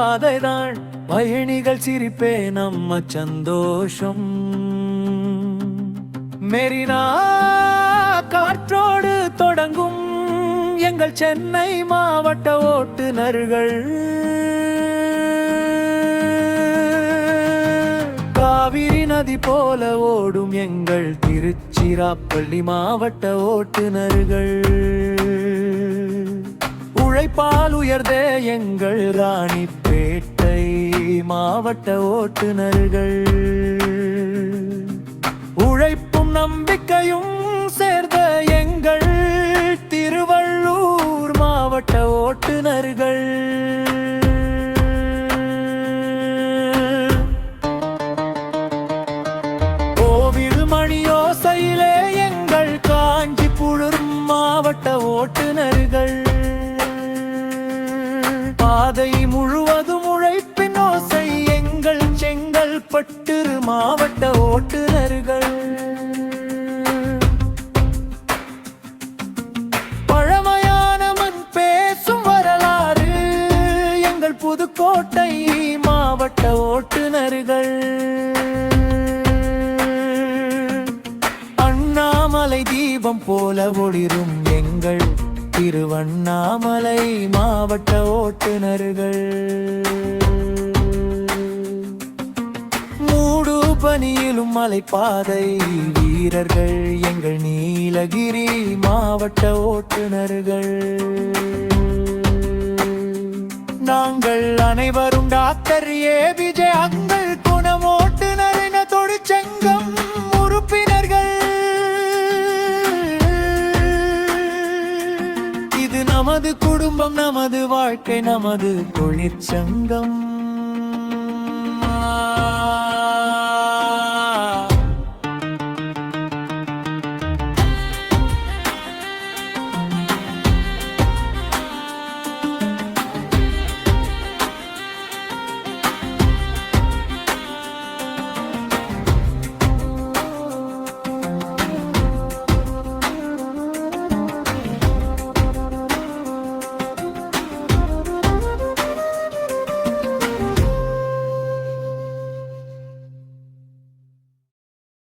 பாதைதான், பயணிகள் சிரிப்பே நம்ம சந்தோஷம். மெரினா காற்றோடு தொடங்கும் எங்கள் சென்னை மாவட்ட ஓட்டுநர்கள். காவிரி நதி போல ஓடும் எங்கள் திருச்சிராப்பள்ளி மாவட்ட ஓட்டுநர்கள். உழைப்பால் உயர்ந்தே எங்கள் ராணிப்பேட்டை மாவட்ட ஓட்டுநர்கள். உழைப்பும் நம்பிக்கையும் சேர்ந்த எங்கள் திருவள்ளூர் மாவட்ட ஓட்டுநர்கள். கோவில் மணியோசையிலே எங்கள் காஞ்சிபுரம் மாவட்ட ஓட்டுநர்கள். பாதை முழுவதும் உழைப்பின் ஓசை எங்கள் செங்கல்பட்டு மாவட்ட ஓட்டுநர்கள். பழமையான மண் பேசும் வரலாறு எங்கள் புதுக்கோட்டை மாவட்ட ஓட்டுநர்கள். அண்ணாமலை தீபம் போல ஒளிரும் எங்கள் திருவண்ணாமலை மாவட்ட ஓட்டுநர்கள். மூடு பனியிலும் மலைப்பாதை வீரர்கள் எங்கள் நீலகிரி மாவட்ட ஓட்டுநர்கள். நாங்கள் அனைவரும் டாக்டர் ஏபிஜே அங்கள் குணம் ஓட்டுநரின தொழிற்சங்கம் உறுப்பினர்கள். நமது குடும்பம், நமது வாழ்க்கை, நமது தொழிற்சங்கம்.